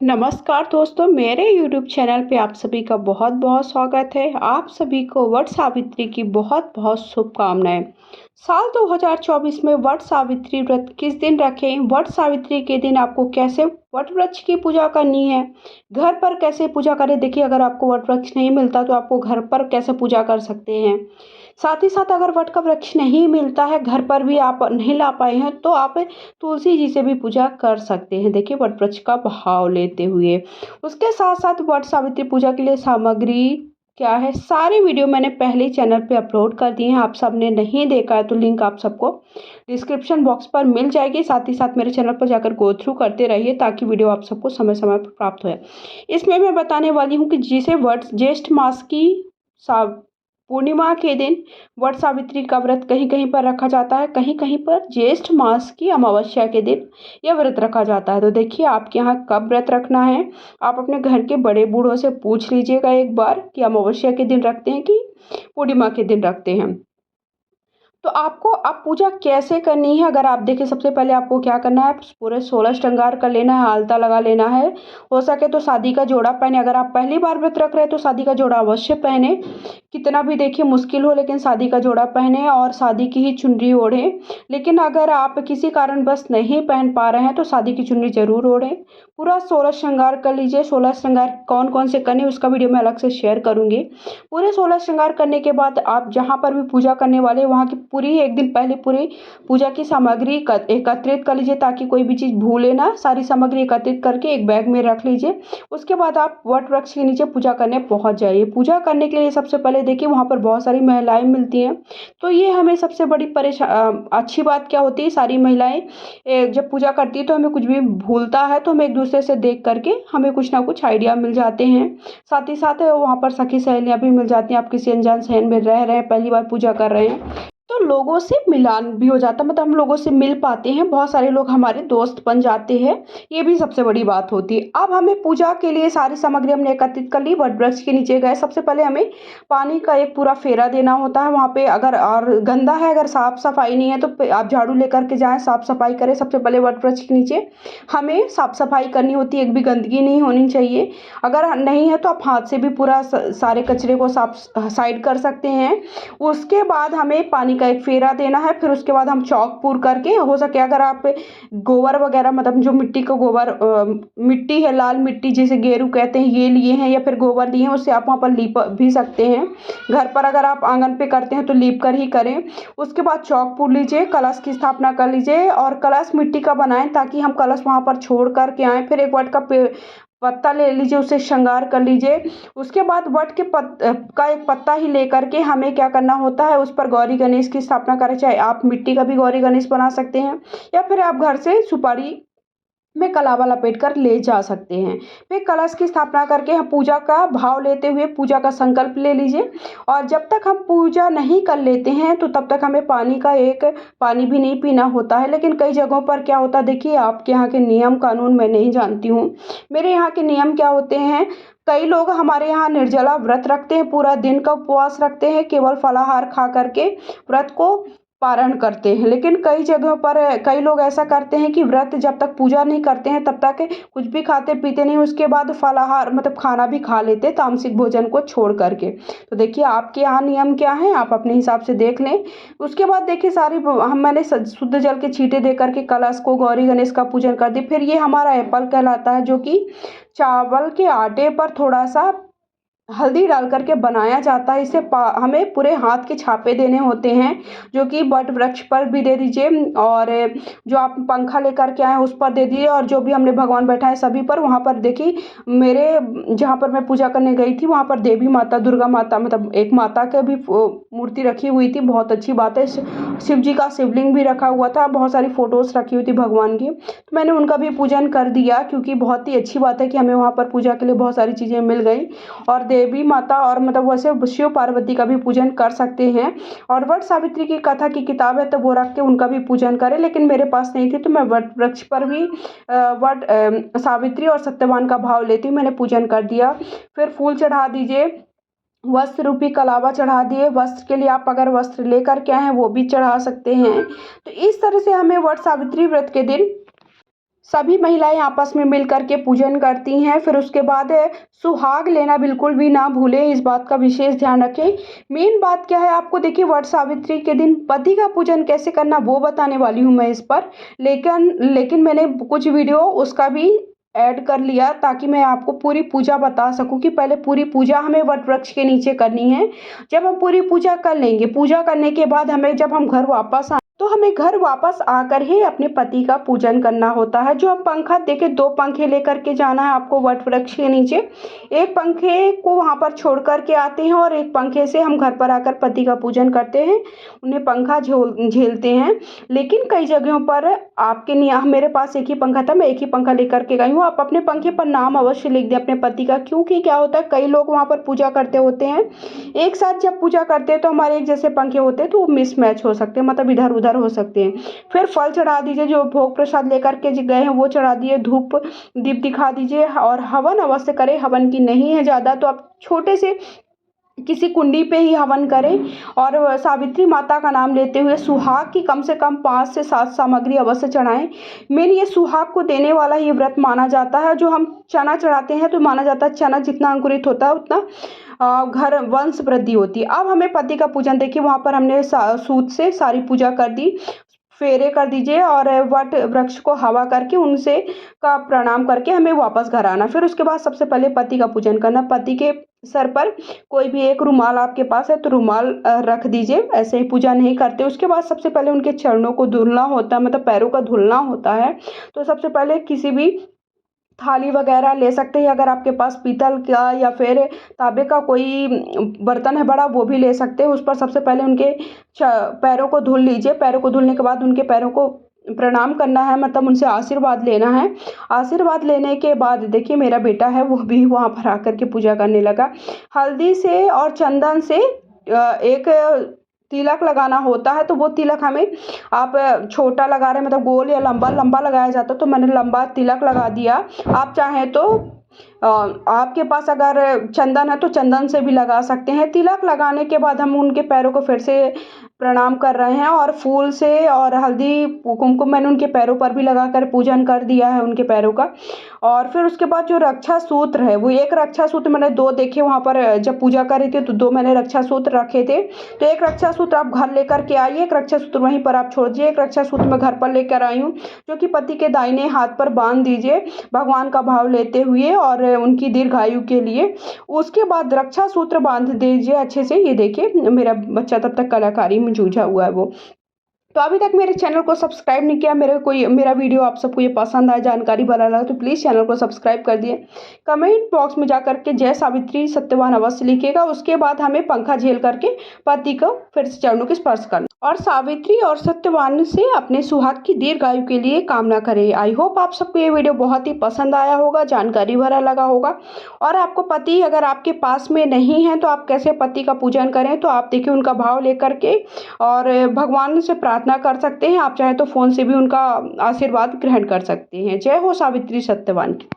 नमस्कार दोस्तों, मेरे YouTube चैनल पे आप सभी का बहुत बहुत स्वागत है। आप सभी को वट सावित्री की बहुत बहुत शुभकामनाएं। साल 2024 में वट सावित्री व्रत किस दिन रखें, वट सावित्री के दिन आपको कैसे वट वृक्ष की पूजा करनी है, घर पर कैसे पूजा करें। देखिए, अगर आपको वट वृक्ष नहीं मिलता तो आपको घर पर कैसे पूजा कर सकते हैं। साथ ही साथ अगर वट का वृक्ष नहीं मिलता है, घर पर भी आप नहीं ला पाए हैं, तो आप तुलसी जी से भी पूजा कर सकते हैं। देखिए, वट वृक्ष का भाव लेते हुए उसके साथ साथ वट सावित्री पूजा के लिए सामग्री क्या है, सारी वीडियो मैंने पहले ही चैनल पे अपलोड कर दिए हैं। आप सबने नहीं देखा है तो लिंक आप सबको डिस्क्रिप्शन बॉक्स पर मिल जाएगी। साथ ही साथ मेरे चैनल पर जाकर गो थ्रू करते रहिए ताकि वीडियो आप सबको समय समय पर प्राप्त हो। इसमें मैं बताने वाली हूँ कि जिसे वट ज्येष्ठ मास की पूर्णिमा के दिन वट सावित्री का व्रत कहीं कहीं पर रखा जाता है, कहीं कहीं पर ज्येष्ठ मास की अमावस्या के दिन यह व्रत रखा जाता है। तो देखिए, आपके यहाँ कब व्रत रखना है, आप अपने घर के बड़े बूढ़ों से पूछ लीजिएगा एक बार कि अमावस्या के दिन रखते हैं कि पूर्णिमा के दिन रखते हैं। तो आपको अब पूजा कैसे करनी है, अगर आप देखें, सबसे पहले आपको क्या करना है, पूरे 16 श्रृंगार कर लेना है, आलता लगा लेना है। हो सके तो शादी का जोड़ा पहने। अगर आप पहली बार व्रत रख रहे हैं तो शादी का जोड़ा अवश्य पहने, कितना भी देखिए मुश्किल हो, लेकिन शादी का जोड़ा पहने और शादी की ही चुनरी ओढ़े। लेकिन अगर आप किसी कारणवश नहीं पहन पा रहे हैं तो शादी की चुनरी जरूर ओढ़ें। पूरा 16 श्रृंगार कर लीजिए। 16 श्रृंगार कौन कौन से करने, उसका वीडियो मैं अलग से शेयर करूंगी। पूरे 16 श्रृंगार करने के बाद आप जहाँ पर भी पूजा करने वाले वहाँ की पूरी एक दिन पहले पूरी पूजा की सामग्री एकत्रित कर लीजिए ताकि कोई भी चीज़ भूले ना। सारी सामग्री एकत्रित करके एक बैग में रख लीजिए। उसके बाद आप वट वृक्ष के नीचे पूजा करने पहुंच जाइए। पूजा करने के लिए सबसे पहले देखिए, वहाँ पर बहुत सारी महिलाएं मिलती हैं। तो ये हमें सबसे बड़ी अच्छी बात क्या होती है, सारी महिलाएं जब पूजा करती है तो हमें कुछ भी भूलता है तो हम एक दूसरे से देख करके हमें कुछ ना कुछ आइडिया मिल जाते हैं। साथ ही साथ वहाँ पर सखी सहेलियाँ भी मिल जाती हैं। आप किसी अनजान शहर में रह रहे हैं, पहली बार पूजा कर रहे हैं, तो लोगों से मिलान भी हो जाता है, मतलब हम लोगों से मिल पाते हैं। बहुत सारे लोग हमारे दोस्त बन जाते हैं, ये भी सबसे बड़ी बात होती है। अब हमें पूजा के लिए सारी सामग्री हमने एकत्रित कर ली, वट वृक्ष के नीचे गए। सबसे पहले हमें पानी का एक पूरा फेरा देना होता है वहाँ पे। अगर और गंदा है, अगर साफ सफाई नहीं है तो आप झाड़ू लेकर के जाएं, साफ सफाई करें। सबसे पहले वट वृक्ष के नीचे हमें साफ सफाई करनी होती है, एक भी गंदगी नहीं होनी चाहिए। अगर नहीं है तो आप हाथ से भी पूरा सारे कचरे को साफ साइड कर सकते हैं। उसके बाद हमें पानी का एक फेरा देना है। फिर उसके बाद हम चौक पूर करके, हो सके अगर आप गोबर वगैरह, मतलब जो मिट्टी का गोबर मिट्टी है, लाल मिट्टी जिसे गेरू कहते हैं, ये लिए हैं या फिर गोबर लिए हैं, उससे आप वहाँ पर लीप भी सकते हैं। घर पर अगर आप आंगन पे करते हैं तो लीप कर ही करें। उसके बाद चौक पूर लीजिए, कलश की स्थापना कर लीजिए और कलश मिट्टी का बनाएं ताकि हम कलश वहाँ पर छोड़ करके आए। फिर एक वट का पत्ता ले लीजिए, उसे श्रृंगार कर लीजिए। उसके बाद वट के का एक पत्ता ही लेकर के हमें क्या करना होता है, उस पर गौरी गणेश की स्थापना करें। चाहे आप मिट्टी का भी गौरी गणेश बना सकते हैं या फिर आप घर से सुपारी में कलावा लपेट कर ले जा सकते हैं। फिर कलश की स्थापना करके हम पूजा का भाव लेते हुए पूजा का संकल्प ले लीजिए। और जब तक हम पूजा नहीं कर लेते हैं तो तब तक हमें पानी भी नहीं पीना होता है। लेकिन कई जगहों पर क्या होता है, देखिए आपके यहाँ के नियम कानून मैं नहीं जानती हूँ, मेरे यहाँ के नियम क्या होते हैं। कई लोग हमारे यहाँ निर्जला व्रत रखते हैं, पूरा दिन का उपवास रखते हैं, केवल फलाहार खा करके व्रत को पारण करते हैं। लेकिन कई जगहों पर कई लोग ऐसा करते हैं कि व्रत जब तक पूजा नहीं करते हैं तब तक कुछ भी खाते पीते नहीं, उसके बाद फलाहार मतलब खाना भी खा लेते, तामसिक भोजन को छोड़ करके। तो देखिए आपके यहाँ नियम क्या है, आप अपने हिसाब से देख लें। उसके बाद देखिए मैंने शुद्ध जल के छींटे दे करके कलश को गौरी गणेश का पूजन कर दी। फिर ये हमारा एप्पल कहलाता है, जो कि चावल के आटे पर थोड़ा सा हल्दी डाल करके बनाया जाता है। इसे हमें पूरे हाथ के छापे देने होते हैं, जो कि वट वृक्ष पर भी दे दीजिए और जो आप पंखा लेकर के आए उस पर दे दीजिए, और जो भी हमने भगवान बैठाए सभी पर। वहाँ पर देखिए, मेरे जहाँ पर मैं पूजा करने गई थी वहाँ पर देवी माता, दुर्गा माता, मतलब एक माता की भी मूर्ति रखी हुई थी। बहुत अच्छी बात है। शिव जी का शिवलिंग भी रखा हुआ था, बहुत सारी फोटोज रखी हुई थी भगवान की, तो मैंने उनका भी पूजन कर दिया, क्योंकि बहुत ही अच्छी बात है कि हमें वहाँ पर पूजा के लिए बहुत सारी चीज़ें मिल गई। और देवी माता और मतलब वैसे शिव पार्वती का भी पूजन कर सकते हैं। और वट सावित्री की कथा की किताब है तो वो रख के उनका भी पूजन करें, लेकिन मेरे पास नहीं थी तो मैं वट वृक्ष पर भी वट सावित्री और सत्यवान का भाव लेती हूँ। मैंने पूजन कर दिया। फिर फूल चढ़ा दीजिए, वस्त्र रूपी कलावा चढ़ा दिए। वस्त्र के लिए आप अगर वस्त्र लेकर के आए हैं वो भी चढ़ा सकते हैं। तो इस तरह से हमें वट सावित्री व्रत के दिन सभी महिलाएं आपस में मिल कर के पूजन करती हैं। फिर उसके बाद सुहाग लेना बिल्कुल भी ना भूलें, इस बात का विशेष ध्यान रखें। मेन बात क्या है, आपको देखिए वट सावित्री के दिन पति का पूजन कैसे करना वो बताने वाली हूँ मैं इस पर। लेकिन मैंने कुछ वीडियो उसका भी ऐड कर लिया ताकि मैं आपको पूरी पूजा बता सकूं कि पहले पूरी पूजा हमें वट वृक्ष के नीचे करनी है। जब हम पूरी पूजा कर लेंगे, पूजा करने के बाद जब हम घर वापस तो हमें घर वापस आकर ही अपने पति का पूजन करना होता है। जो हम पंखा देखिए, 2 पंखे लेकर के जाना है आपको वट वृक्ष के नीचे। एक पंखे को वहां पर छोड़ कर के आते हैं और एक पंखे से हम घर पर आकर पति का पूजन करते हैं, उन्हें पंखा झेलते हैं। लेकिन कई जगहों पर आपके नहीं, मेरे पास एक ही पंखा था, मैं एक ही पंखा लेकर के गई हूँ। आप अपने पंखे पर नाम अवश्य लिख दें अपने पति का, क्योंकि क्या होता है कई लोग वहां पर पूजा करते होते हैं, एक साथ जब पूजा करते हैं तो हमारे एक जैसे पंखे होते हैं तो वो मिसमैच हो सकते हैं, मतलब इधर उधर हो सकते हैं। फिर फल चढ़ा दीजिए, जो भोग प्रसाद लेकर के गए हैं वो चढ़ा दिए, धूप दीप दिखा दीजिए और हवन अवश्य करें। हवन की नहीं है ज़्यादा तो आप छोटे से किसी कुंडी पे ही हवन करें और सावित्री माता का नाम लेते हुए सुहाग की कम से कम 5 से 7 सामग्री अवश्य चढ़ाएं। मेन ये सुहाग को देने वाला ये व्रत माना जाता है। जो हम चना चढ़ाते हैं तो माना जाता है चना जितना अंकुरित होता है उतना घर वंश वृद्धि होती है। अब हमें पति का पूजन देखिए, वहाँ पर हमने सूत से सारी पूजा कर दी, फेरे कर दीजिए और वट वृक्ष को हवा करके उनसे का प्रणाम करके हमें वापस घर आना। फिर उसके बाद सबसे पहले पति का पूजन करना। पति के सर पर कोई भी एक रुमाल आपके पास है तो रुमाल रख दीजिए, ऐसे ही पूजा नहीं करते। उसके बाद सबसे पहले उनके चरणों को धुलना होता है, मतलब पैरों का धुलना होता है। तो सबसे पहले किसी भी थाली वगैरह ले सकते हैं, अगर आपके पास पीतल का या फिर तांबे का कोई बर्तन है बड़ा वो भी ले सकते हैं। उस पर सबसे पहले उनके पैरों को धुल लीजिए। पैरों को धुलने के बाद उनके पैरों को प्रणाम करना है, मतलब उनसे आशीर्वाद लेना है। आशीर्वाद लेने के बाद देखिए मेरा बेटा है वो भी वहाँ पर आकर के पूजा करने लगा। हल्दी से और चंदन से एक तिलक लगाना होता है, तो वो तिलक हमें आप छोटा लगा रहे हैं मतलब गोल या लंबा लंबा लगाया जाता है तो मैंने लंबा तिलक लगा दिया। आप चाहें तो आपके पास अगर चंदन है तो चंदन से भी लगा सकते हैं। तिलक लगाने के बाद हम उनके पैरों को फिर से प्रणाम कर रहे हैं और फूल से और हल्दी कुमकुम मैंने उनके पैरों पर भी लगाकर पूजन कर दिया है उनके पैरों का। और फिर उसके बाद जो रक्षा सूत्र है वो एक रक्षा सूत्र मैंने 2 देखे वहाँ पर जब पूजा कर रही थी तो 2 मैंने रक्षा सूत्र रखे थे। तो एक रक्षा सूत्र आप घर लेकर के आइए, एक रक्षा सूत्र वहीं पर आप छोड़ दीजिए। एक रक्षा सूत्र मैं घर पर लेकर आई हूँ जो कि पति के दाहिने हाथ पर बांध दीजिए भगवान का भाव लेते हुए और उनकी दीर्घायु के लिए। उसके बाद रक्षा सूत्र बांध दीजिए अच्छे से। ये देखिए मेरा बच्चा तब तक कलाकारी में जूझा हुआ है वो। तो अभी तक मेरे चैनल को सब्सक्राइब नहीं किया, मेरा वीडियो आप सबको ये पसंद आए, जानकारी भरा लगा तो प्लीज़ चैनल को सब्सक्राइब कर दिए। कमेंट बॉक्स में जा करके जय सावित्री सत्यवान अवश्य लिखिएगा। उसके बाद हमें पंखा झेल करके पति को फिर से चरणों के स्पर्श करना और सावित्री और सत्यवान से अपने सुहाग की दीर्घायु के लिए कामना करें। आई होप आप सबको ये वीडियो बहुत ही पसंद आया होगा, जानकारी भरा लगा होगा। और आपको पति अगर आपके पास में नहीं है तो आप कैसे पति का पूजन करें, तो आप देखिए उनका भाव लेकर के और भगवान से प्रार्थना कर सकते हैं। आप चाहे तो फ़ोन से भी उनका आशीर्वाद ग्रहण कर सकते हैं। जय हो सावित्री सत्यवान की।